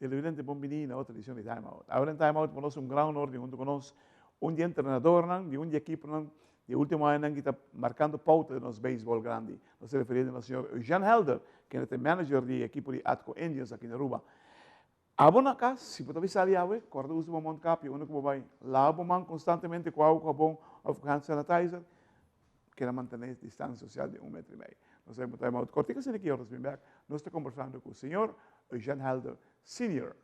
televidente bombini na outra edição de TimeOut. Agora em TimeOut, nós um grande ordem junto conosco, dia treinador, de equipe, de último ano, que está marcando pauta de nosso beisebol grande. Nós se referimos ao senhor Eugene Helder, que é o manager de equipe de Atco Indians aqui na Aruba. Abo na casa, se você avisar ali, corta o uso do monte cap, o único vai lavo man constantemente com água, bom, ou com hand sanitizer, que manter a distância social de 1,5 metro. Nós vamos ter uma cortica sem aqui, nós vamos nós estamos conversando com o senhor Eugene Helder, Senior.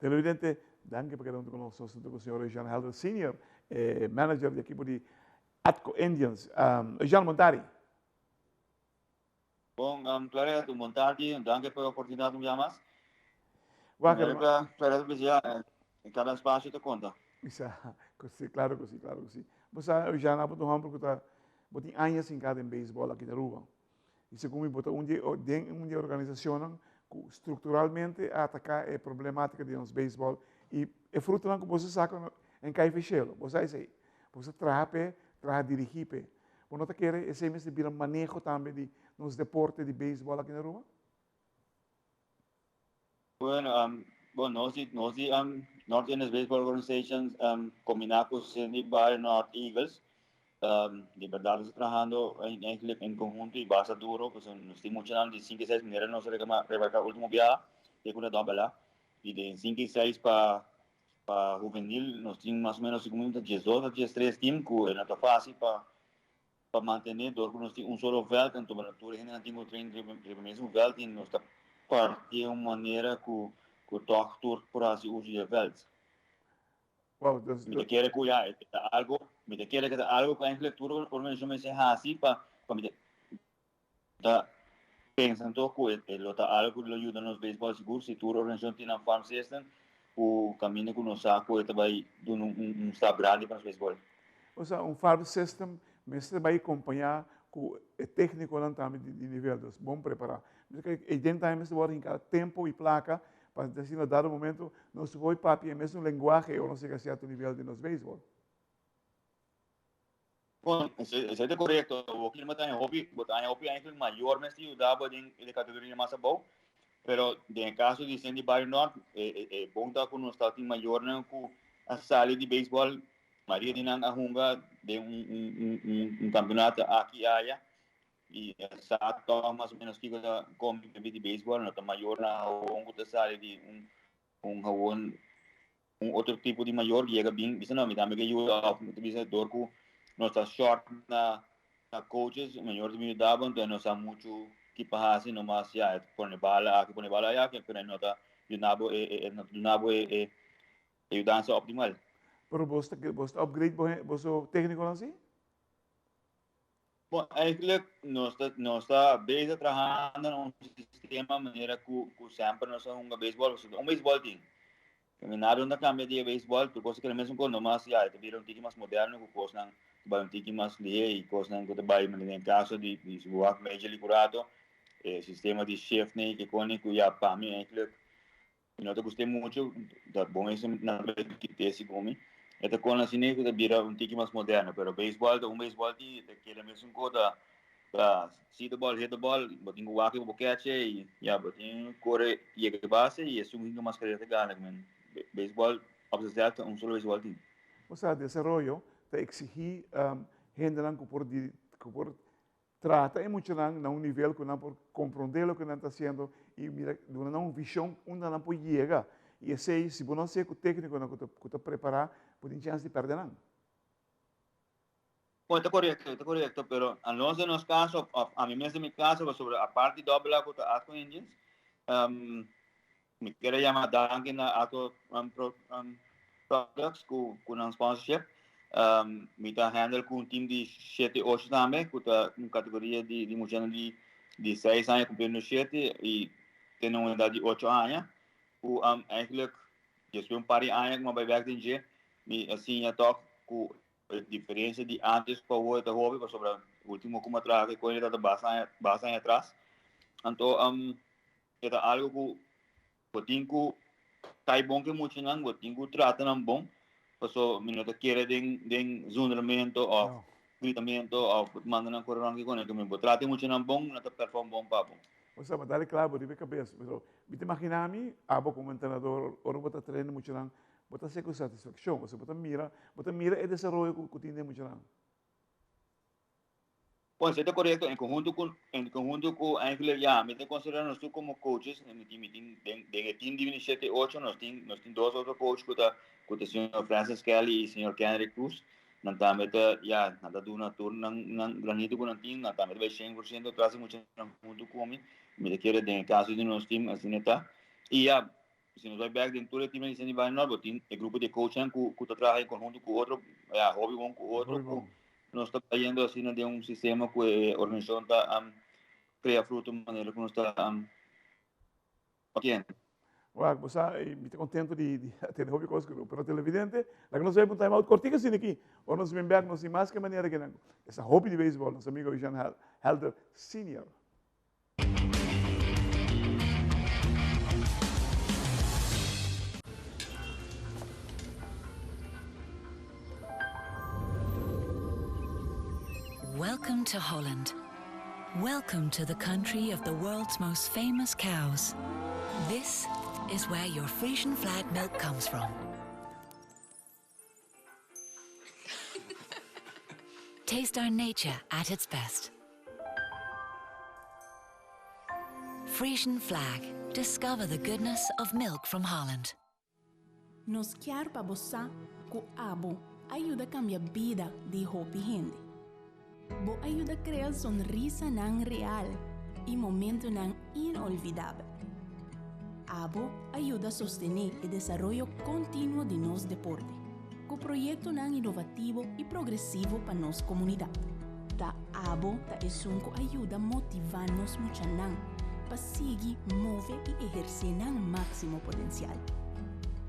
Televidente, danke por quedar conosco, com o senhor Eugene Helder, Senior, manager do equipe de Atco Indians. Eugene Montari. Bom, Claret, boa tarde, danke pela oportunidade de me chamar. Wakker, Claret, em cada espaço te conta. Claro que sim, claro que sim. Você, Eugene, abu tuham porque tá, botin anos em cada em beisebol aqui na Aruba. E segundo botar dia organização que estruturalmente atacar a problemática de nos beisebol e é fruto que você saca em cai fechelo. Você aí, você trabalha dirigir. Você não quer esse mesmo de manejo também de nos deporte de beisebol aqui na Aruba? Bueno, nós North Indies Baseball Organizations combinamos com o North Eagles. De verdade, estamos trabalhando em conjunto e base duro, porque nós temos de 5 e 6 maneiras, nós remarcar o último biaha, que é o da e de 5 e 6 para juvenil, nós temos mais ou menos 18 a 13 times, que não é fácil para manter, nós temos solo veld, então, para a gente tem o treino de mesmo veld, e nós estamos partindo de uma maneira que o toque por assim uso de veld. Wow, Me quer cuidar algo, me quer que algo com a infraestrutura organização me seja assim para me tá pensando que ele tá algo que ajuda nos beisebol seguro se tu organização tem na farm system o caminho que nos saco é vai um step grande para os beisebol. Ou seja, farm system, mas vai acompanhar com o técnico lá também de nível 2, bom preparar. E dentro também se vai cada tempo e placa para assim, no dado momento, não se vai papi, é mesmo linguagem ou não sei que certo nível de nos beisebol. Bom, isso é correto. O que botar em hobby ainda maior, mas se dava de categoria mais boa. Pero em caso de Sandy Barrio Norte, é bom estar com nós em maior, né, com a sala de beisebol, Maria de Nang Ahunga de campeonato aqui aí. E sabe mais ou menos que a competição de beisebol, não maior na onde sala de um outro tipo de maior yega bem, isso não me dá me que ajuda a dor com nós está short na coaches, melhor de me dá bom, então nós há muito que passa não mais já por bala já que por nota de nabo é dança optimal. Pero você upgrade você técnico assim? Bom, eigenlijk nós está bem trabalhando num sistema maneira que sempre nós somos um beisebol, team. Caminhar na cambia de beisebol, por coisa que mesmo quando mais já te viram um tique mais moderno, que coisa não vai um tique mais lei, coisa não que te vai mas em caso de jogar major league curato, sistema de shift nem que quando que já para mim eigenlijk eu gostei muito da bom esse na que ter esse gomi. Então quando assim nem que vira um tique mais moderno, pero beisebol, beisebol de aquele mesmo coisa see the ball, hit the ball, botin ko waki po catch e ya botin corre e que base e isso muito mais carreira gana, man. Baseball, observar um solo baseball team. O sea, desarrollo te exigir gente que por trata e muito na um nível que não por compreender o que não está fazendo e mira, uma visão onde não pode chegar. E esse, se você não ser o técnico que está preparado, pode ter chance de perder não. Bom, está correto, pero a nós nos caso, a mim mesmo no caso, sobre a parte doble que está Atco Indians, me quero chamar Duncan na Atco Products com um sponsorship, me está handle com um time de 7-8 também, com uma categoria de mulher de 6 anos cumprindo 7 e tem uma idade de 8 anos, o eigenlijk, eu sou par de anos, mas vai ver que tem me assim eu toco com diferença de antes para o outro hobby, sobre o último como atrás, que ele está bastante atrás. Então, é algo que eu tenho que bom que muito não, eu tenho que tratar não bom, porque minuto quer de zonamento ou gritamento ou manda não correr que com ele, que eu trato muito não bom, não está perform bom para bom. O sea, dale claro, de cabeça. Pero, me imagina a mim, abo como treinador, ou você treina muito não, você se com satisfação, você mira e desenvolve que tem muito não. Bom, isso é correto. Em conjunto com a Angler, já, me tem considerado nós como coaches, no time de 17-8, nós tem dois outros coaches, que o senhor Francis Kelly e o senhor Kennedy Cruz. Nós também, já, nós damos uma turma, nós granito com o time, nós também vai 100%, traz muito junto comigo, me quer de caso de nosso time, assim está. E já, se nós vai back dentro do time, nós vai nós, tem o grupo de coaching que está trabalhando em conjunto com outro, hobby bom com outro, nós estamos fazendo assim de um sistema que a organização está cria fruto de maneira que nós está fazendo. Well, você me contento de ter hobby coisa que para televidente, lá que nós vamos time out cortico assim aqui, ou nós vamos ver nós mais que maneira que não. Essa hobby de beisebol, nosso amigo Eugene Helder Senior. Welcome to Holland. Welcome to the country of the world's most famous cows. This is where your Frisian flag milk comes from. Taste our nature at its best. Frisian flag. Discover the goodness of milk from Holland. Nos quer para você que abo ajuda a cambiar a vida de hopi gente. Bo ajuda a criar sonrisa nan real e momento nan inolvidável. Abo ajuda a sostener o desenvolvimento contínuo de nosso deporte, com projeto nan inovativo e progressivo para nossa comunidade. Da Abo ta esunco ajuda a motivar-nos muito nan para seguir, mover e exercer nan máximo potencial.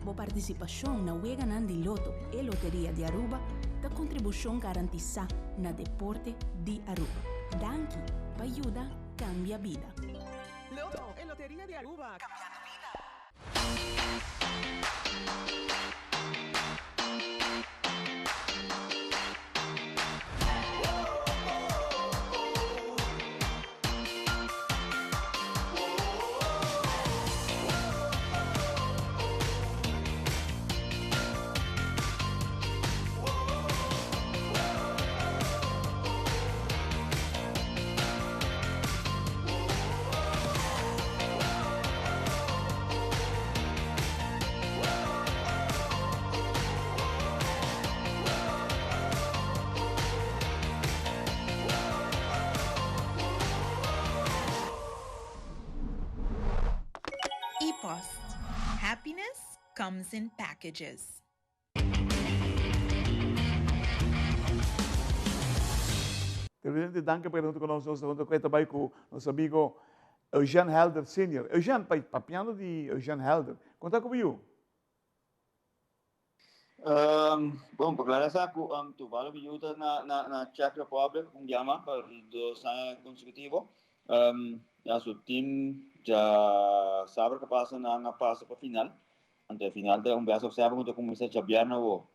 Bo participação na yega nan de loto e loteria de Aruba da contribuição garantizada na deporte de Aruba. Danke, para ajudar cambia vida. Loto e loteria de Aruba. Cambiando vida. Happiness comes in packages. televidente, danke por junto conosco, junto com também com nosso amigo Eugene Helder Sr. Eugene, papiando de Eugene Helder, conta comigo. Bom, para aclarar, tu vale viuda na Czech Republic, llama por 2 años consecutivos. Ya su team já sabe que passa na fase para final. Ante final de vez observa quando começa a chamar novo.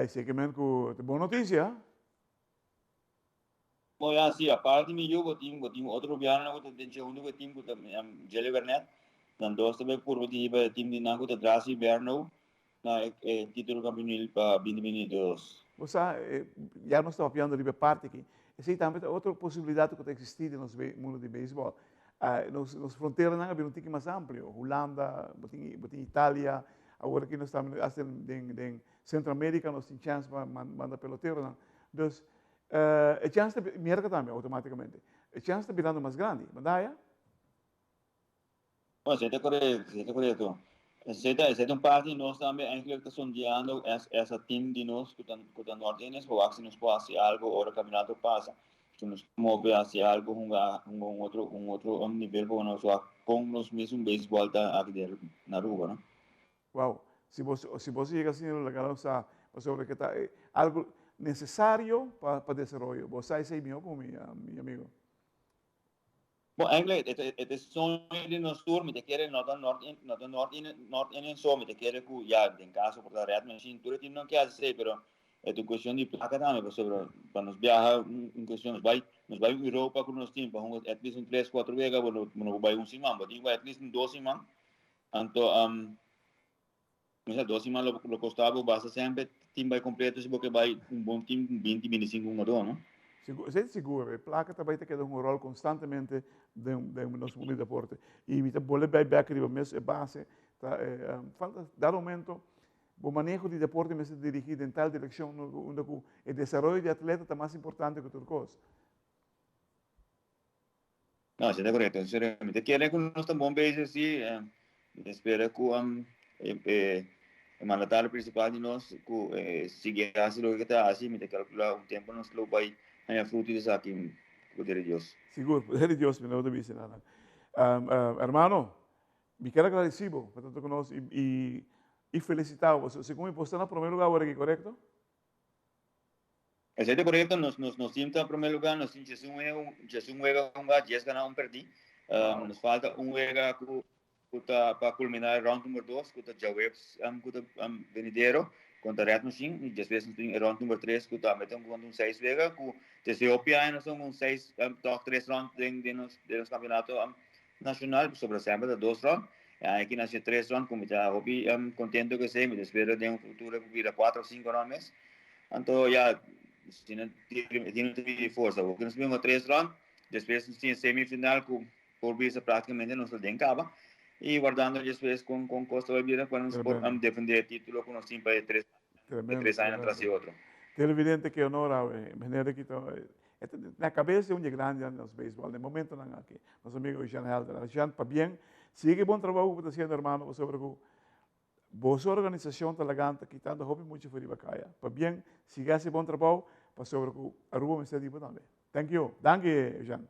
Segmento com boa notícia. Bom, já sim, a parte de mim o time outro biano que tem segundo que time que Jelly Vernet. Dan dois também por o time de Nago de Drasi Berno na título campeonato para 2022. Você já não está papiando ali parte aqui. Essa também é outra possibilidade que existe no mundo de beisebol. Nos fronteiras não é um tique mais amplo. Holanda, botin Itália, agora que nós estamos em Centro-América, nós temos chance para mandar peloteiro. Então, a chance de merca também, automaticamente. A chance de virando mais grande, não Bom, você está correto. Você é parte nós também, eigenlijk está sondeando essa time de nós que está norte-ines, para ver se nos pode fazer algo, ou o campeonato passa. Se nos move a fazer algo, um outro nível, para nós com nós mesmos beisebol aqui na rua, não? Uau! Se você chega assim, legal, sobre que está algo necessário para desenvolver. Você é meu amigo. Bom, eigenlijk, het is sonho de nós tour, met de keren Noord-Indië zo, met de keren que, ja, in caso por la red machine, tour het não quer dizer, pero é uma questão de placa também, para nos viajar, em questão, nos vai Europa com nos time, para at least 3, 4 vezes, não vai semana, mas digo at least 2 semanas, então, mas 2 semanas lo costava, basta sempre, time vai completo, se porque vai bom time, 20, 25 jogadores, não? Sei seguro, a placa também tem que dar rol constantemente no nosso mundo de deporte. E me boleh back de mesmo base, falta dar momento, o manejo de deporte me se dirigir em tal direção, onde o desenvolvimento de atleta está mais importante que outra coisa. Não, você está correto, sinceramente. Querem que nós estamos bom bem, sim, espero que o mandatário principal de nós, que siga assim o que está assim, me calcular tempo nós lo vai a fruto disso aqui, poder de Deus. Seguro, poder de Deus, me não deve ser nada. Hermano, me quero agradecido por estar conosco e felicitar você. Você como está no primeiro lugar agora aqui, correto? Isso é correto, nós temos em primeiro lugar, nós temos um juego, 10 ganhar, perder. Nos falta um juego para culminar o round número 2, que já webs, venidero, contra Red Machine, e depois nós temos o round número 3, que metemos com 6 juegos, que se opia nós temos 6, 3 rounds de nos campeonato nacional, sobre sempre 2 rounds. Aqui nós temos 3 rounds, como já hobby, contento que sei, me espero de futuro que vira 4 ou 5 rounds. Então, já, tiene força, porque nós temos 3 rounds, depois nós temos semifinal, que por vista praticamente nós temos acaba. E guardando depois com Costa Bebida, quando nós podemos defender o título, com nós temos 3 anos atrás de outro. Televidente que honora, maneira que na cabeça é um grande nos beisebol, no momento não aqui. Nosso amigo Eugene Helder, Eugene, para bem, siga bom trabalho que está fazendo, hermano, sobre que boa organização está lagando, que está dando muito feliz para para bem, siga esse bom trabalho, para sobre que a rua me está também. Thank you, Eugene.